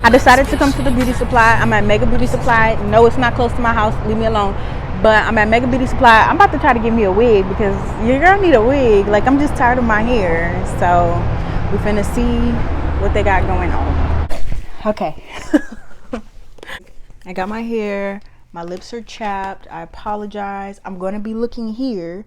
I decided to come to the beauty supply. I'm at Mega Beauty Supply. No, it's not close to my house. Leave me alone. But I'm at Mega Beauty Supply. I'm about to try to get me a wig because your girl need a wig. Like, I'm just tired of my hair. So we finna see what they got going on. Okay. I got my hair. My lips are chapped. I apologize. I'm going to be looking here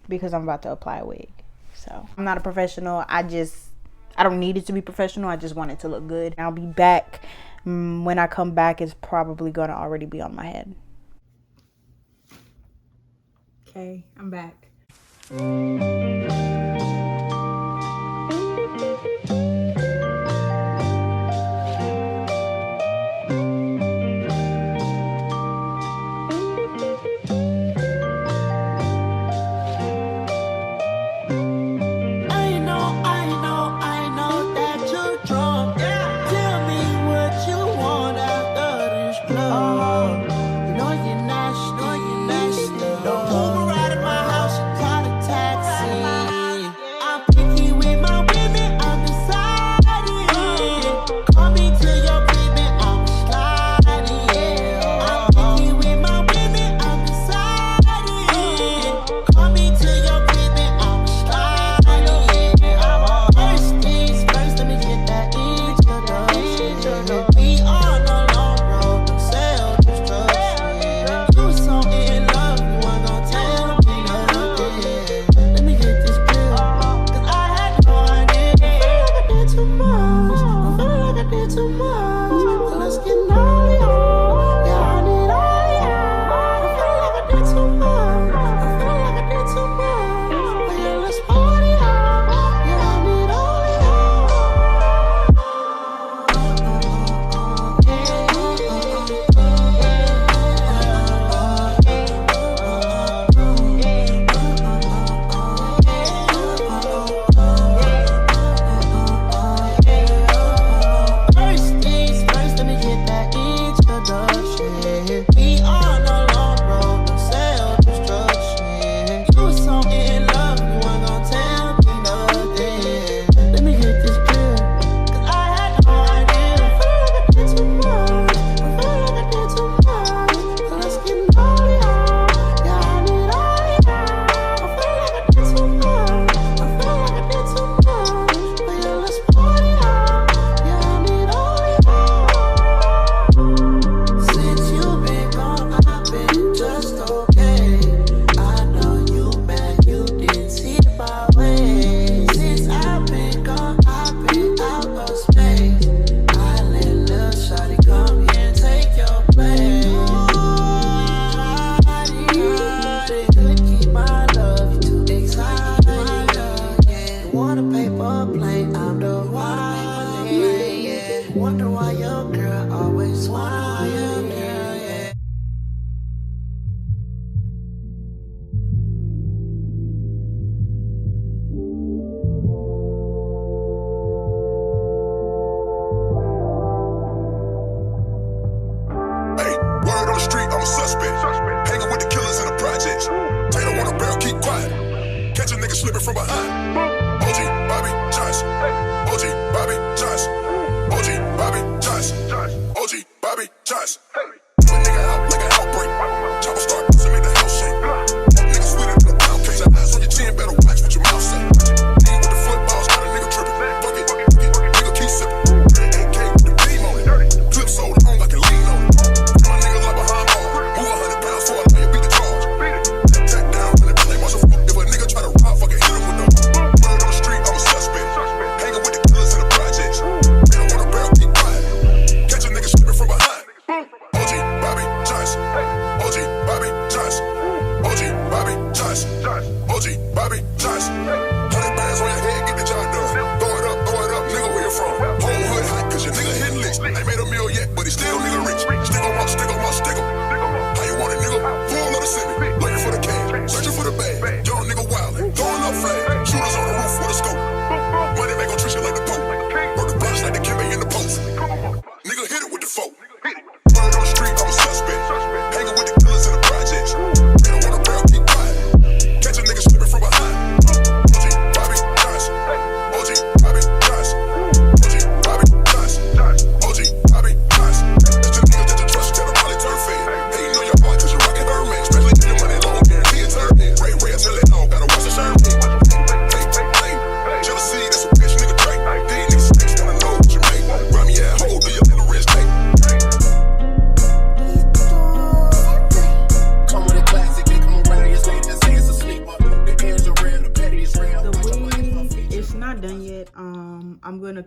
because I'm about to apply a wig. So I'm not a professional. I don't need it to be professional. I just want it to look good. I'll be back. When I come back, it's probably going to already be on my head. Okay, I'm back.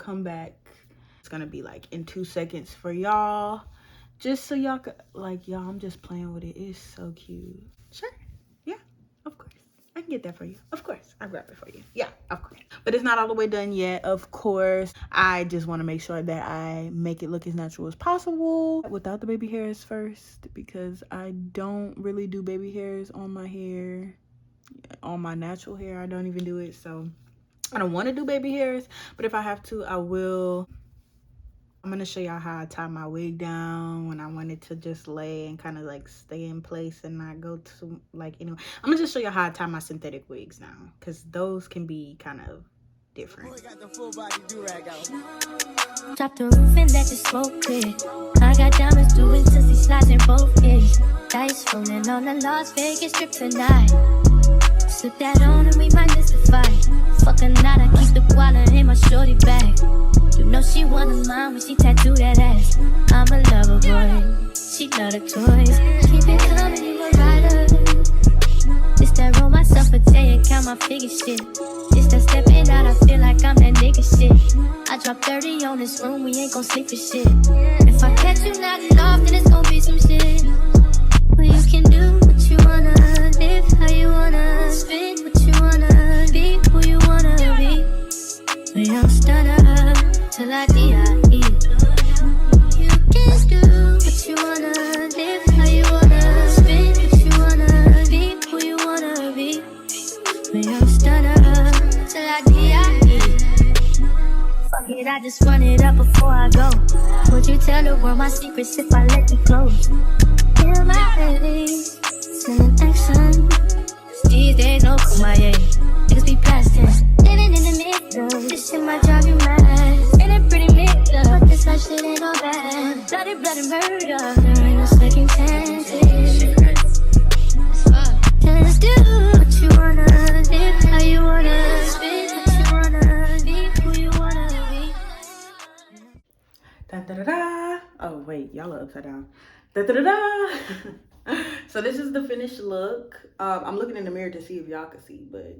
come back. It's gonna be like in 2 seconds for y'all, just so y'all could, like, y'all, I'm just playing with it. It's so cute. Sure, yeah, of course I can get that for you. Of course, I'll grab it for you. Yeah, of course. But it's not all the way done yet, of course. I just want to make sure that I make it look as natural as possible without the baby hairs first, because I don't really do baby hairs on my hair. On my natural hair, I don't even do it. So I don't want to do baby hairs, but if I have to, I will. I'm gonna show y'all how I tie my wig down when I want it to just lay and kind of like stay in place and not go to, like, anyway. I'm gonna just show y'all how I tie my synthetic wigs now, because those can be kind of different. Got the full body do-rag out. Drop the roof and let the smoke clear. I got diamonds doing tussie slides in both ears. Dice rolling on the Las Vegas strip tonight. Slip that on and we might miss the fight. Fuck a night, I keep the wallet in my shorty bag. You know she wanna mine when she tattoo that ass. I'm a lover boy, she love the toys. Keep it coming, you a rider. It's that roll myself a day and count my figure shit. It's that stepping out, I feel like I'm that nigga shit. I drop 30 on this room, we ain't gon' sleep for shit. If I catch you nodding off, then it's gon' be some shit. Well, you can do what you wanna, live how you wanna, spin what you wanna, be who you wanna be. We don't stutter till I die. You can do what you wanna, live how you wanna, spin what you wanna, be who you wanna be. We don't stutter till I die. Fuck it, I just run it up before I go. Would you tell the world my secrets if I let you close? Feel my Aries, sending action. These days no kumaye, niggas be plastic. Living in the middle, this shit might drive you mad. Ain't it pretty mixed up, but this life shit ain't no bad. Bloody, bloody murder, there ain't no second chances. Just do what you wanna, live how you wanna, spin what you wanna, be who you wanna be. Da da da da. Oh wait, y'all are upside down. Da da da da. So this is the finished look. I'm looking in the mirror to see if y'all can see, but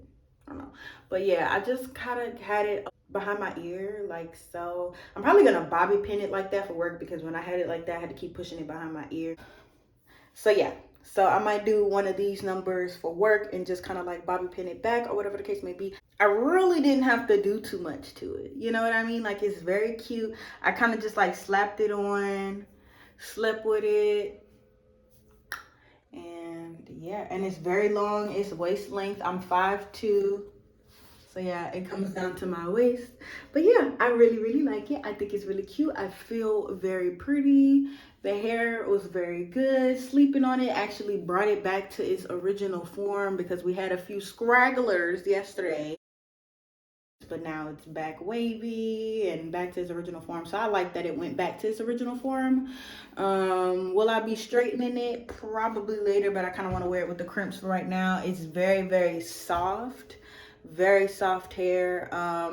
I don't know. But yeah, I just kind of had it behind my ear like so. I'm probably gonna bobby pin it like that for work, because when I had it like that, I had to keep pushing it behind my ear. So yeah, so I might do one of these numbers for work and just kind of like bobby pin it back or whatever the case may be. I really didn't have to do too much to it, you know what I mean? Like, it's very cute. I kind of just like slapped it on, slept with it, and yeah, and it's very long. It's waist length. I'm 5'2", so yeah, it comes down to my waist. But yeah, I really like it. I think it's really cute. I feel very pretty. The hair was very good. Sleeping on it actually brought it back to its original form, because we had a few scragglers yesterday, but now it's back wavy and back to its original form. So I like that it went back to its original form. Will I be straightening it? Probably later, but I kind of want to wear it with the crimps for right now. It's very soft. Very soft hair.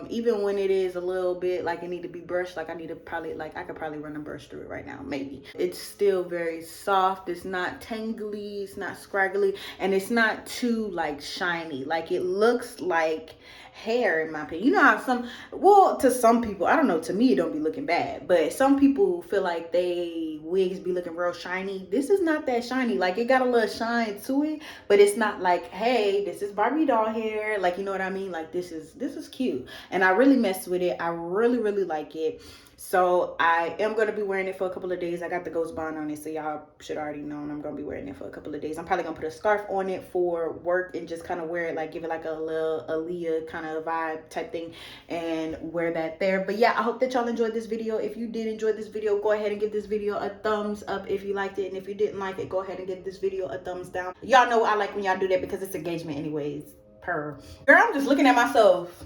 Even when it is a little bit like it need to be brushed, like I need to probably, like, I could probably run a brush through it right now, maybe. It's still very soft. It's not tangly, it's not scraggly, and it's not too like shiny. Like, it looks like hair, in my opinion. You know how some, well, to some people, I don't know, to me it don't be looking bad, but some people feel like they wigs be looking real shiny. This is not that shiny. Like, it got a little shine to it, but it's not like, hey, this is Barbie doll hair. Like, you know what I mean? Like, this is cute, and I really messed with it. I really like it. So I am going to be wearing it for a couple of days. I got the ghost bond on it, so y'all should already know I'm going to be wearing it for a couple of days. I'm probably going to put a scarf on it for work and just kind of wear it, like give it like a little Aaliyah kind of vibe type thing, and wear that there. But yeah, I hope that y'all enjoyed this video. If you did enjoy this video, go ahead and give this video a thumbs up if you liked it. And if you didn't like it, go ahead and give this video a thumbs down. Y'all know I like when y'all do that, because it's engagement anyways. Girl, I'm just looking at myself.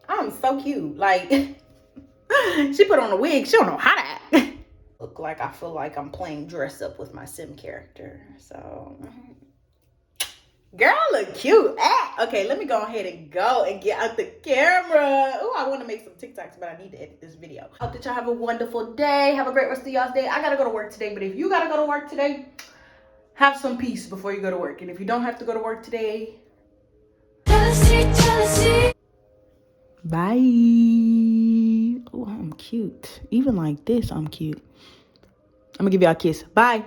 I'm so cute. Like, she put on a wig. She don't know how to act. Look like I feel like I'm playing dress up with my sim character. So, girl, look cute. Okay, let me go ahead and go and get out the camera. Oh, I want to make some TikToks, but I need to edit this video. Hope that y'all have a wonderful day. Have a great rest of y'all's day. I gotta go to work today, but if you gotta go to work today, have some peace before you go to work. And if you don't have to go to work today, jealousy. Bye. Oh, I'm cute. Even like this, I'm cute. I'm gonna give y'all a kiss. Bye.